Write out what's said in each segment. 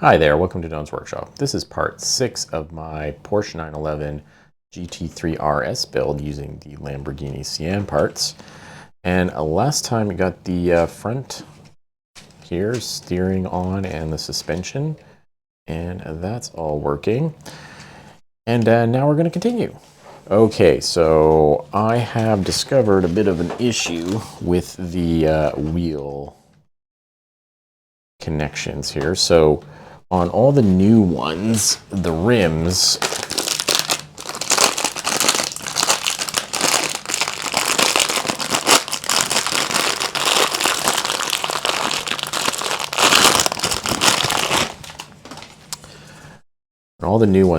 Hi there, welcome to Don's Workshop. This is part 6 of my Porsche 911 GT3 RS build using the Lamborghini Sian Parts. And last time we got the front here, steering on, and the suspension, and that's all working. And now we're going to continue. Okay, so I have discovered a bit of an issue with the wheel connections here. So on all the new ones, the rims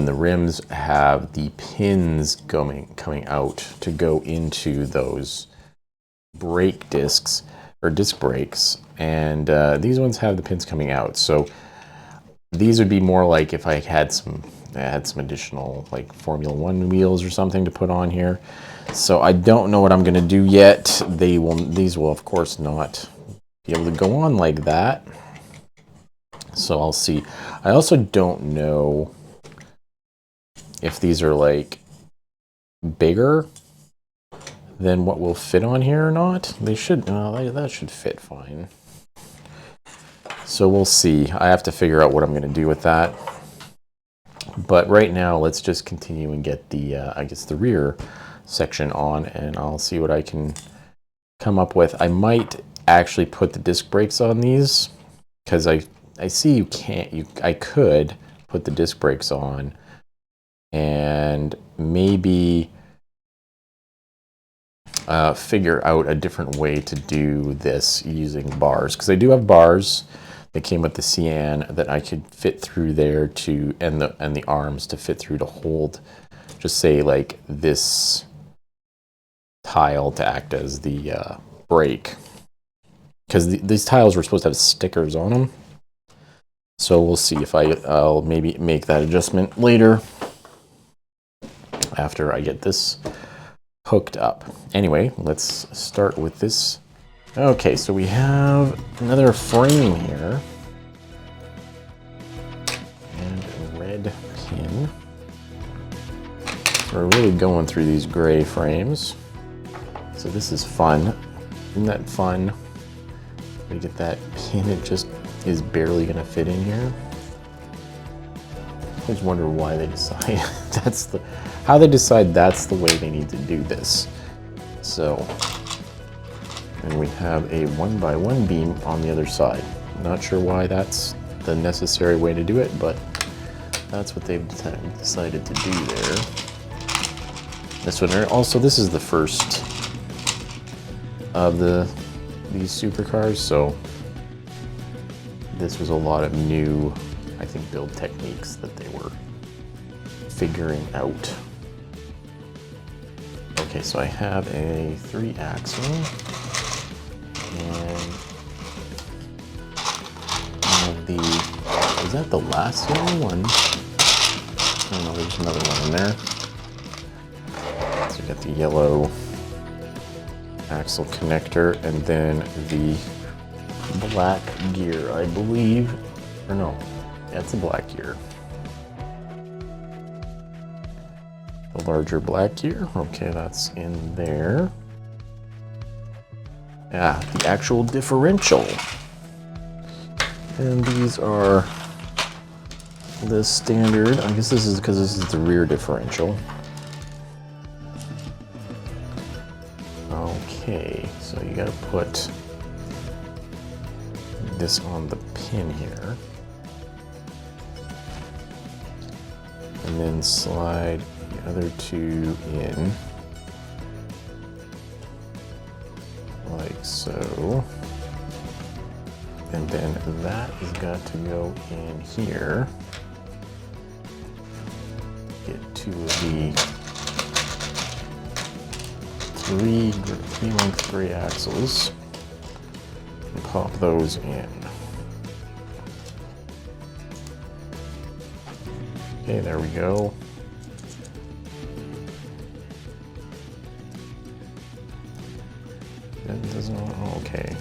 the rims have the pins coming out to go into those brake discs or disc brakes, and these ones have the pins coming out. So these would be more like if I had some additional like Formula 1 wheels or something to put on here. So I don't know what I'm going to do yet. These will of course not be able to go on like that. So I'll see. I also don't know if these are like bigger than what will fit on here or not. They should, that should fit fine. So we'll see. I have to figure out what I'm going to do with that. But right now, let's just continue and get the, I guess, the rear section on, and I'll see what I can come up with. I might actually put the disc brakes on these, because I see you can't, I could put the disc brakes on and maybe figure out a different way to do this using bars, because I do have bars that came with the Sian that I could fit through there to, and the arms to fit through to hold, just say like this tile to act as the brake, because these tiles were supposed to have stickers on them. So we'll see if I'll maybe make that adjustment later after I get this hooked up. Anyway, let's start with this. Okay, so we have another frame here and a red pin. So we're really going through these gray frames. So this is fun. Isn't that fun? We get that pin, it just is barely gonna fit in here. I just wonder why they decide how they decide that's the way they need to do this. So, and we have a 1x1 beam on the other side. Not sure why that's the necessary way to do it, but that's what they've decided to do there. This one, also this is the first of these supercars, so this was a lot of new, I think, build techniques that they were figuring out. Okay, so I have a 3-axle, and one of the, is that the last one? Oh no, there's another one in there. So you got the yellow axle connector, and then the black gear, I believe, or no, yeah, it's a black gear. The larger black gear, okay, that's in there. Yeah, the actual differential. And these are the standard, I guess this is because this is the rear differential. Okay, so you gotta put this on the pin here. And then slide the other two in, like so. And then that has got to go in here. Get two of the three-length gray axles and pop those in. Okay, there we go. That doesn't, okay.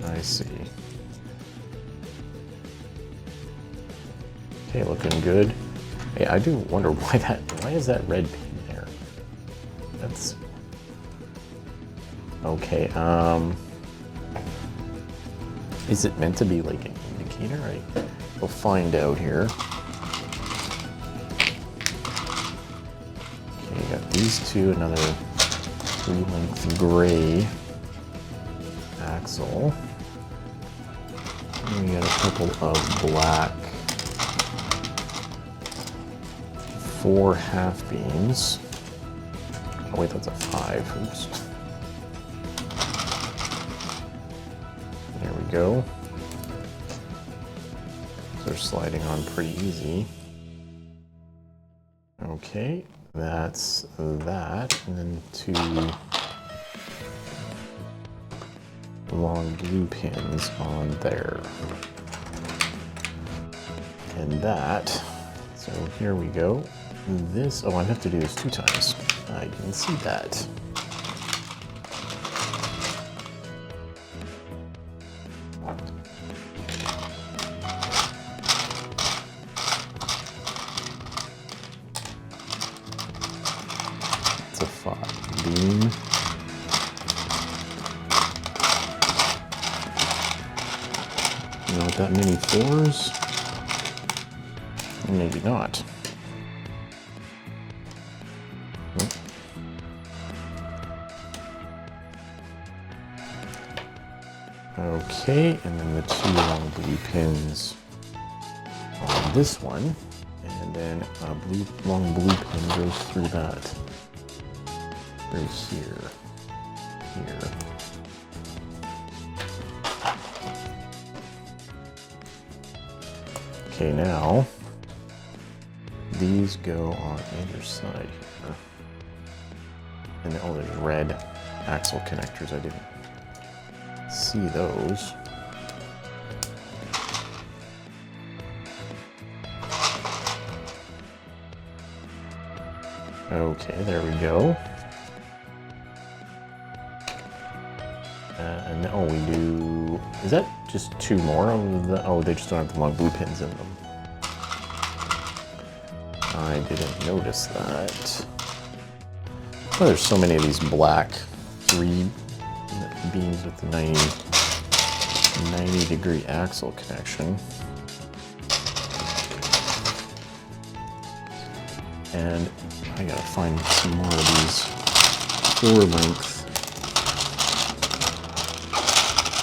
I see. Okay, looking good. Hey, I do wonder why is that red pin there? That's okay. Is it meant to be like an indicator? We'll find out here. Okay, you got these two, another 3-length gray axle. And we got a couple of black 4 half beams. Oh wait, that's a 5. Oops. There we go. They're sliding on pretty easy. Okay, that's that. And then 2 long blue pins on there. And that. So here we go. This, oh, I have to do this 2 times. I didn't see that. It's a 5 beam. Not that many 4s? Maybe not. Okay, and then the 2 long blue pins on this one, and then a long blue pin goes through that right here. Okay, now these go on either side here. And oh, there's red axle connectors. I didn't see those. Okay, there we go. And oh, we do. Is that just 2 more of the? Oh, they just don't have the long blue pins in them. I didn't notice that. Oh, there's so many of these black 3 beams with the 90-degree axle connection. And I gotta find some more of these 4-length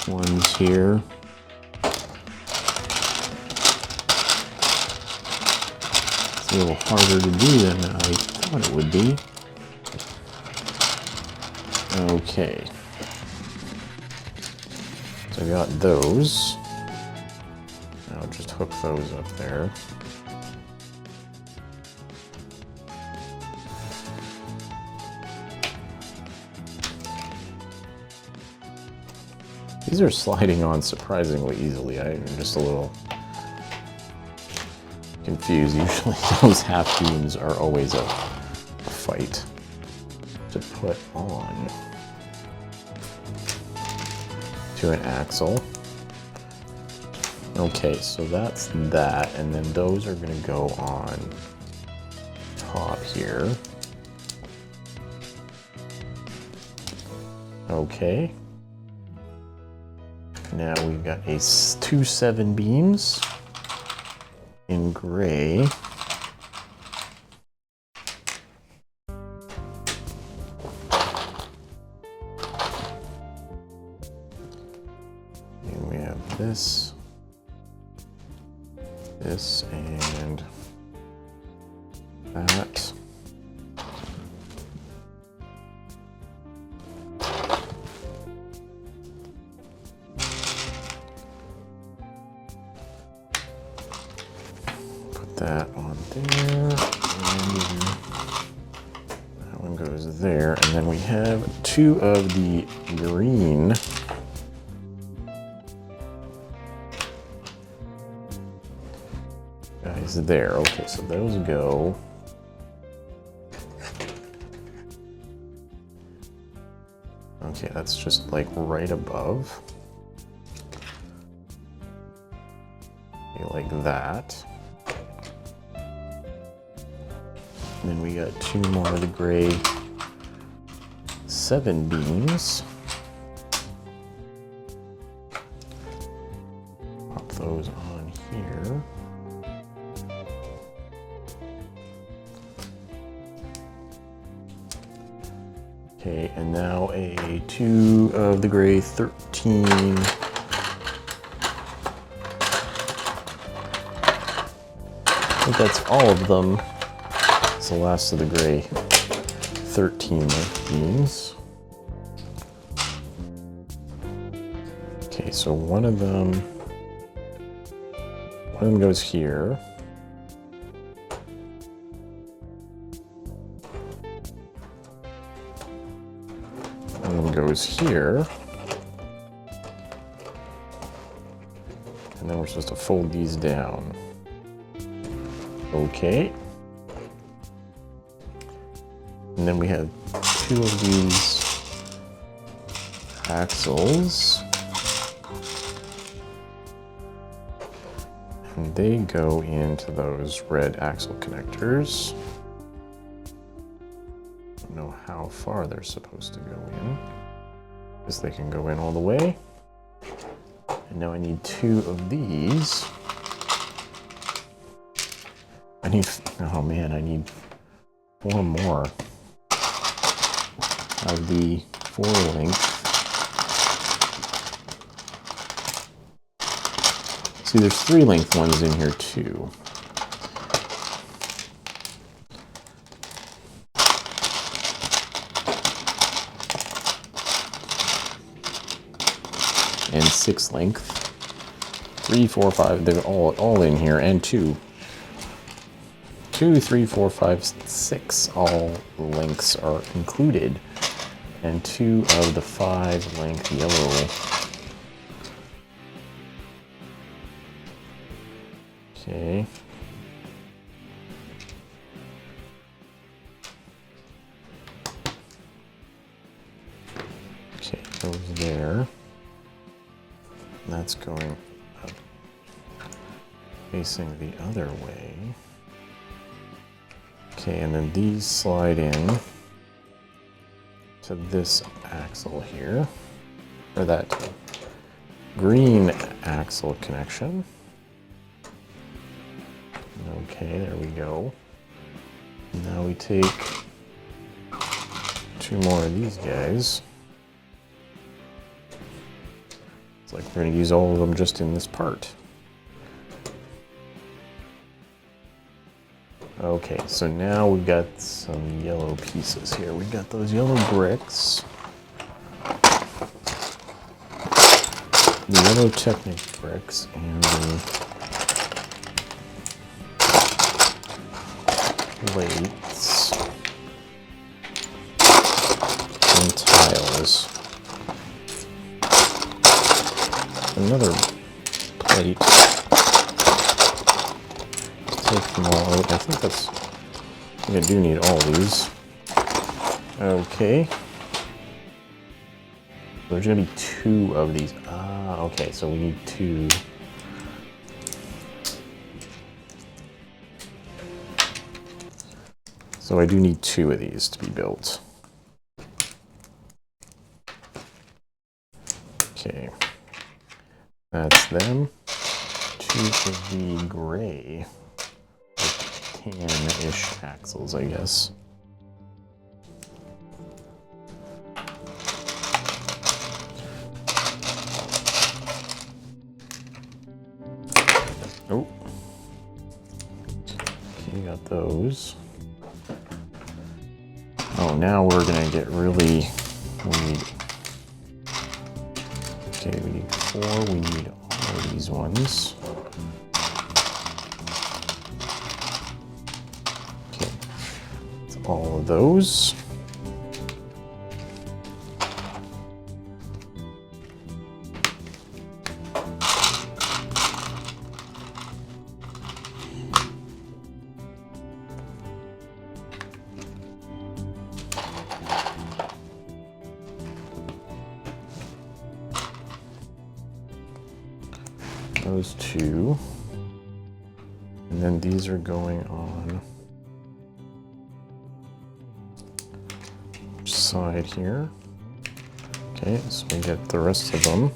ones here. It's a little harder to do than I thought it would be. Okay. So I got those. I'll just hook those up there. These are sliding on surprisingly easily. I'm just a little confused. Usually those half beams are always a fight to put on to an axle. Okay, so that's that, and then those are going to go on top here. Okay. Now we've got 2 7 beams in gray. And we have this, and that. That on there, and that one goes there, and then we have 2 of the green guys there. Okay, so those go okay, that's just like right above, okay, like that. And then we got 2 more of the gray 7 beams. Pop those on here. Okay, and now a 2 of the gray 13. I think that's all of them. It's the last of the gray 13 beams. Okay, so one of them goes here. One goes here. And then we're supposed to fold these down. Okay. And then we have 2 of these axles. And they go into those red axle connectors. I don't know how far they're supposed to go in. Because they can go in all the way. And now I need 2 of these. Oh man, I need 4 more of the 4 length. See, there's 3 length ones in here too. And 6 length. 3, 4, 5, they're all in here, and 2. 2, 3, 4, 5, 6, all lengths are included. And 2 of the 5 length yellow. Okay. Okay, goes there. That's going up, facing the other way. Okay, and then these slide in to this axle here, or that green axle connection. Okay, there we go. Now we take 2 more of these guys. It's like we're going to use all of them just in this part. Okay, so now we've got some yellow pieces here. We've got those yellow bricks. The yellow Technic bricks and the plates and tiles. Another plate. Take them all out. I think I do need all these. Okay. There's gonna be 2 of these. Ah, okay, so we need 2. So I do need 2 of these to be built. Okay. That's them. 2 of the gray, tan-ish axles, I guess. Oh. Okay, got those. Oh, now we're gonna get really, okay, we need 4, we need all of these ones. Okay, that's all of those. Those 2, and then these are going on side here. Okay, so we get the rest of them.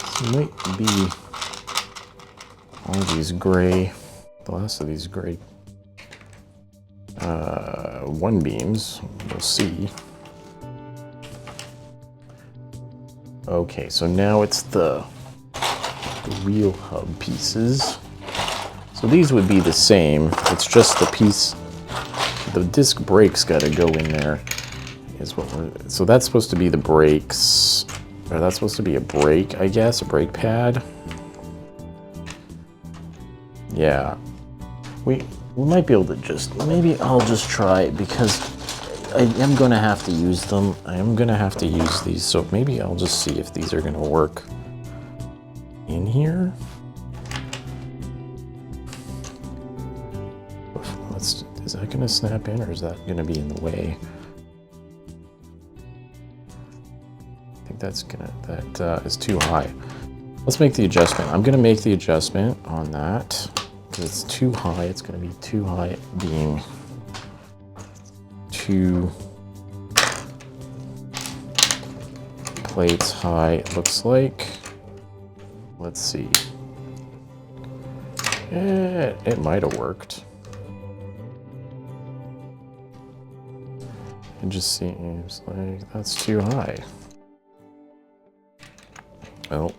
This might be all these gray, the last of these gray one beams. We'll see. Okay, so now it's the wheel hub pieces. So these would be the same. It's just the piece, the disc brakes got to go in there. Is what we're, so that's supposed to be the brakes, or that's supposed to be a brake, I guess, a brake pad. Yeah, we might be able to just, maybe I'll just try it because I am going to have to use them. I am going to have to use these, so maybe I'll just see if these are going to work in here. Is that going to snap in, or is that going to be in the way? I think that's gonna, that is too high. Let's make the adjustment. I'm going to make the adjustment on that. It's too high. It's going to be too high, being two plates high, it looks like. Let's see. It might have worked. It just seems like that's too high. Well,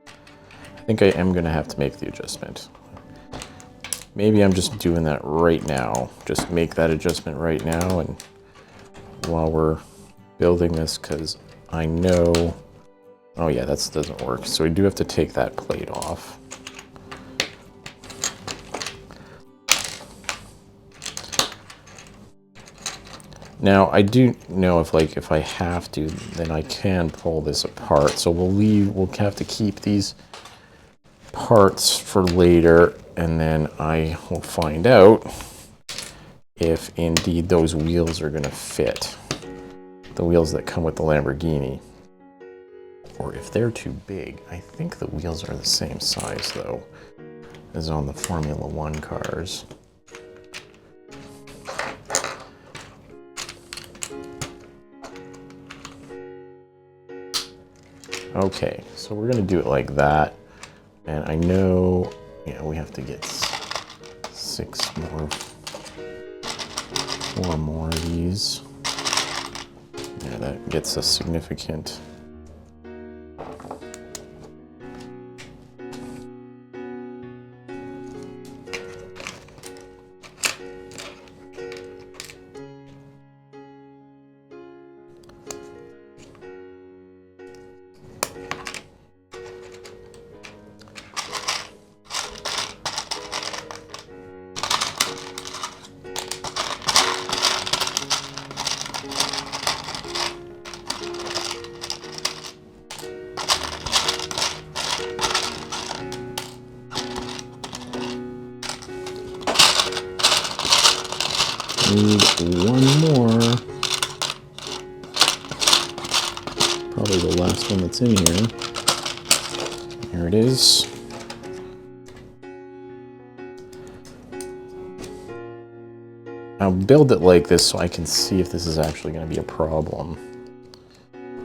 I think I am going to have to make the adjustment. Maybe I'm just doing that right now. Just make that adjustment right now, and while we're building this, because I know, oh yeah, that doesn't work. So we do have to take that plate off. Now I do know if I have to, then I can pull this apart. So we'll have to keep these parts for later, and then I will find out if indeed those wheels are going to fit, the wheels that come with the Lamborghini, or if they're too big. I think the wheels are the same size though as on the Formula One cars. Okay, so we're going to do it like that. And I know, yeah, we have to get four more of these. Yeah, that gets a significant. Need one more. Probably the last one that's in here. Here it is. I'll build it like this so I can see if this is actually going to be a problem.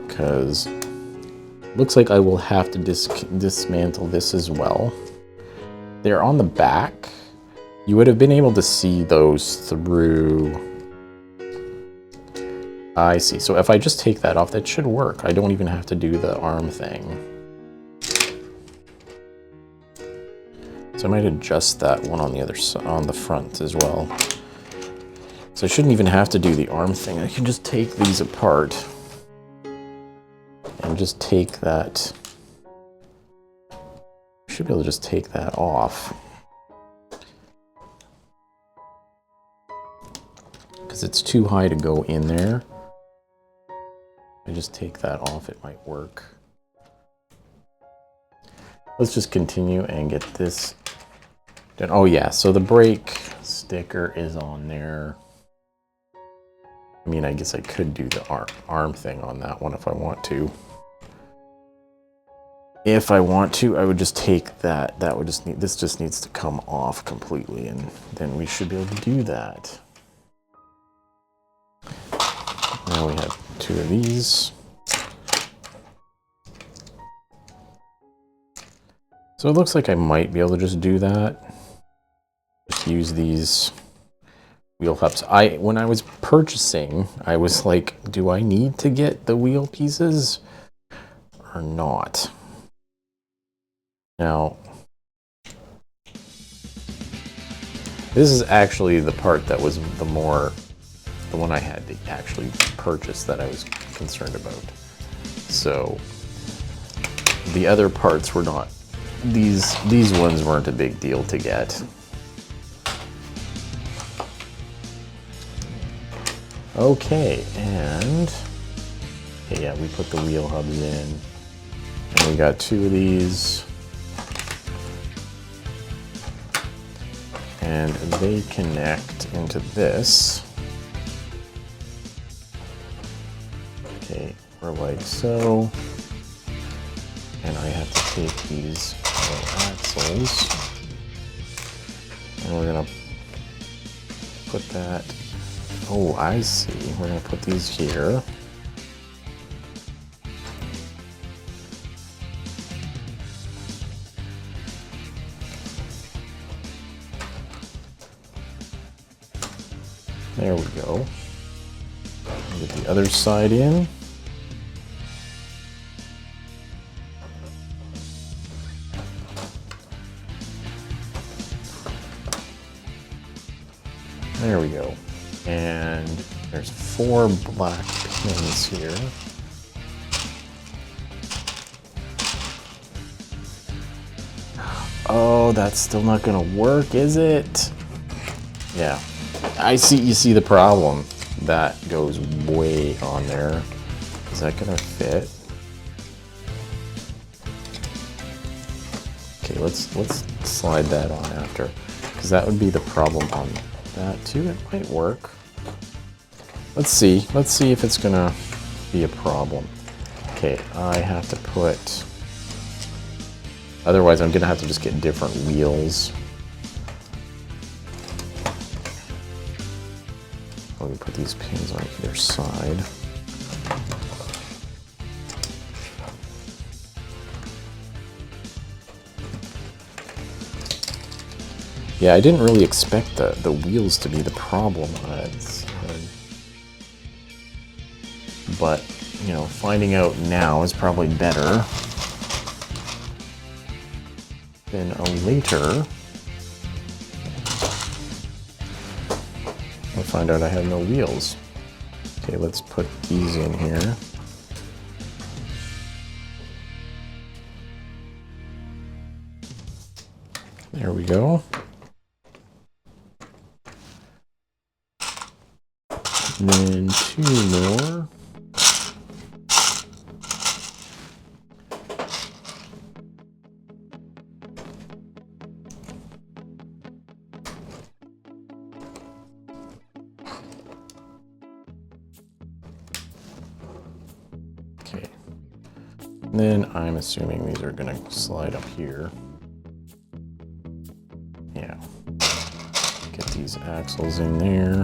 Because it looks like I will have to dismantle this as well. They're on the back. You would have been able to see those through. I see. So if I just take that off, that should work. I don't even have to do the arm thing. So I might adjust that one on the other side, on the front as well. So I shouldn't even have to do the arm thing. I can just take these apart and just take that. I should be able to just take that off. Because it's too high to go in there. I just take that off, it might work. Let's just continue and get this done. Oh yeah, so the brake sticker is on there. I mean, I guess I could do the arm thing on that one if I want to. If I want to, I would just take that. That would just need, this just needs to come off completely, and then we should be able to do that. Now we have 2 of these. So it looks like I might be able to just do that. Just use these wheel hubs. When I was purchasing, I was like, do I need to get the wheel pieces or not? Now, this is actually the part that was the one I had to actually purchase that I was concerned about. So the other parts were not, these ones weren't a big deal to get. Okay, and okay, yeah, we put the wheel hubs in, and we got 2 of these, and they connect into this. Okay, we're like so, and I have to take these axles, and we're gonna put that. Oh, I see. We're going to put these here. There we go. Get the other side in. There we go. And there's 4 black pins here. Oh, that's still not gonna work, is it? Yeah, I see. You see the problem. That goes way on there. Is that gonna fit? Okay, let's slide that on after, because that would be the problem on that too. It might work. Let's see if it's gonna be a problem. Okay, I have to put, otherwise I'm gonna have to just get different wheels. Let me put these pins on either side. Yeah, I didn't really expect the wheels to be the problem. But, you know, finding out now is probably better than later. I'll find out I have no wheels. Okay, let's put these in here. There we go. And then 2 more. Okay. And then I'm assuming these are going to slide up here. Yeah. Get these axles in there.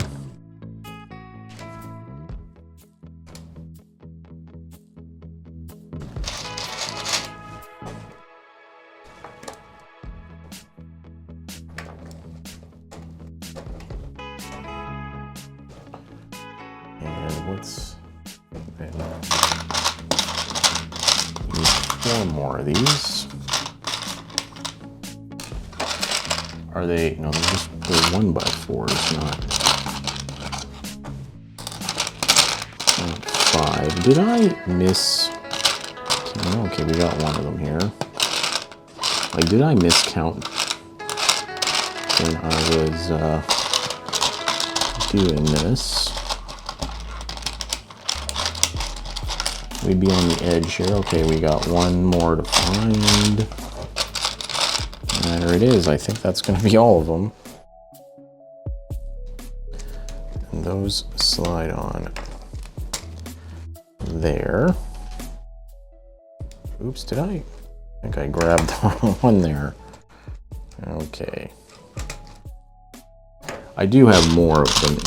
Let's use 4 more of these. Are they? No, they're 1x4s, not 5. Did I miss? Okay, we got one of them here. Like, did I miscount when I was doing this? We'd be on the edge here. Okay, we got 1 more to find. There it is. I think that's going to be all of them. And those slide on there. Oops, did I think I grabbed one there. Okay. I do have more of them.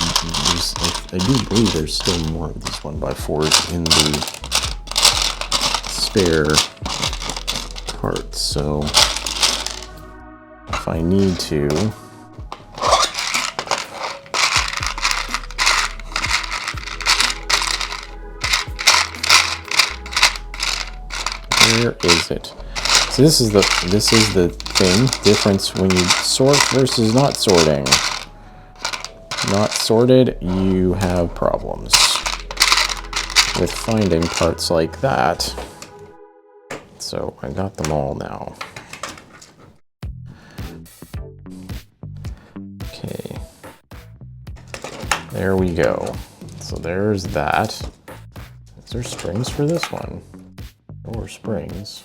I do believe there's still more of these 1x4s in the spare parts, so if I need to, where is it? So this is the thing, difference when you sort versus not sorting. Not sorted, you have problems with finding parts like that. So I got them all now. Okay, there we go. So there's that. Is there springs for this one? Or springs?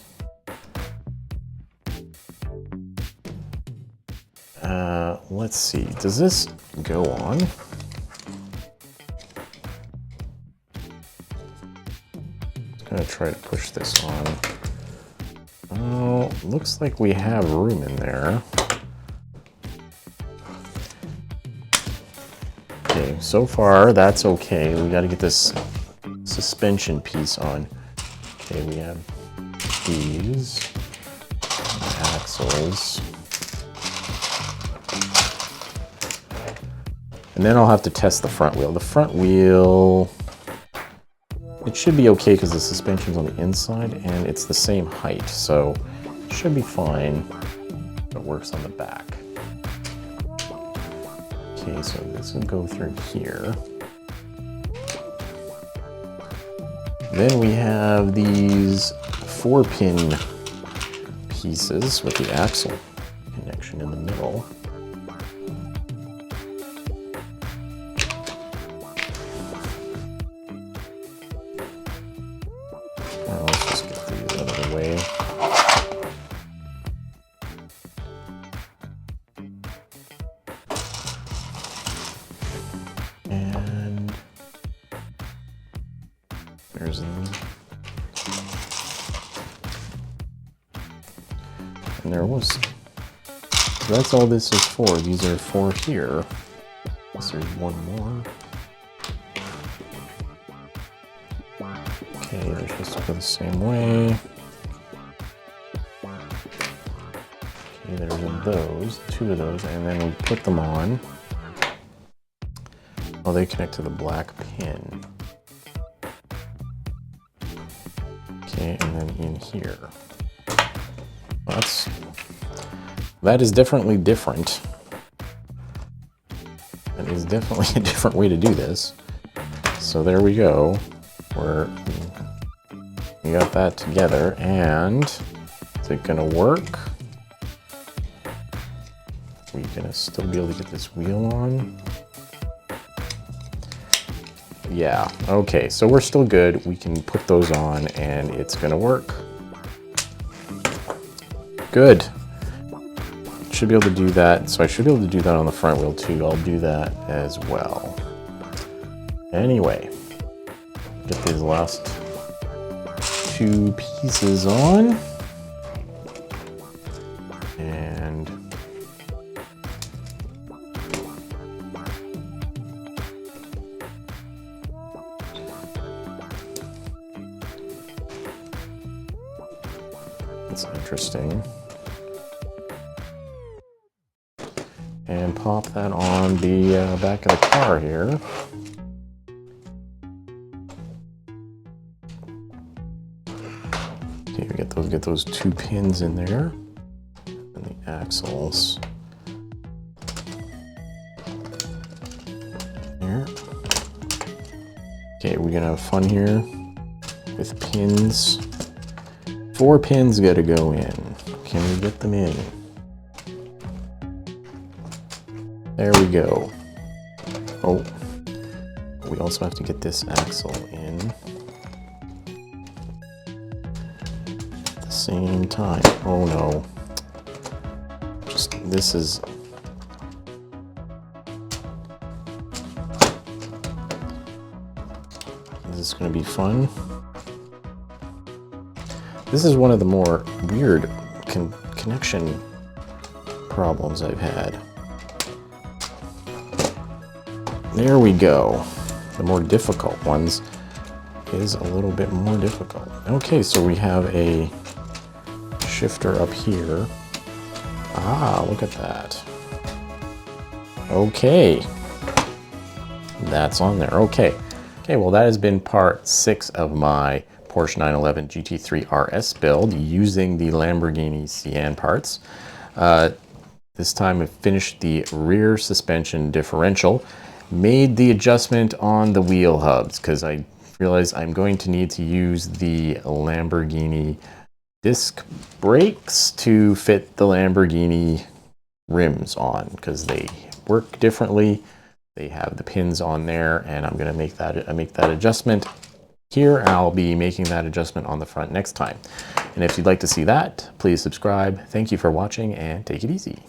Let's see, does this go on? I'm gonna try to push this on. Oh, looks like we have room in there. Okay, so far that's okay. We gotta get this suspension piece on. Okay, we have these axles. And then I'll have to test the front wheel. The front wheel, it should be okay because the suspension's on the inside and it's the same height, so it should be fine. It works on the back. Okay, so this will go through here. Then we have these 4-pin pieces with the axle connection in the middle. There's them. And there was. So that's all this is for. These are for here. Unless there's one more. Okay, they're supposed to go the same way. Okay, there's those, 2 of those, and then we put them on. Oh, they connect to the black pin. Okay, and then in here. That is definitely different. That is definitely a different way to do this. So there we go. We got that together, and is it gonna work? Are we gonna still be able to get this wheel on? Yeah, okay, so we're still good. We can put those on and it's gonna work. Good. Should be able to do that. So I should be able to do that on the front wheel too. I'll do that as well. Anyway, get these last 2 pieces on. And that's interesting. And pop that on the back of the car here. Okay, we get those 2 pins in there, and the axles. Here. Okay, we're gonna have fun here with pins. 4 pins gotta go in. Can we get them in? There we go. Oh, we also have to get this axle in at the same time. Oh no. This is is going to be fun. This is one of the more weird connection problems I've had. There we go. The more difficult ones is a little bit more difficult. Okay, so we have a shifter up here. Ah, look at that. Okay. That's on there. Okay. Okay, well that has been part 6 of my Porsche 911 GT3 RS build using the Lamborghini Sian Parts. This time I finished the rear suspension differential, made the adjustment on the wheel hubs because I realized I'm going to need to use the Lamborghini disc brakes to fit the Lamborghini rims on because they work differently. They have the pins on there, and I'm going to make that adjustment here, and I'll be making that adjustment on the front next time. And if you'd like to see that, please subscribe. Thank you for watching, and take it easy.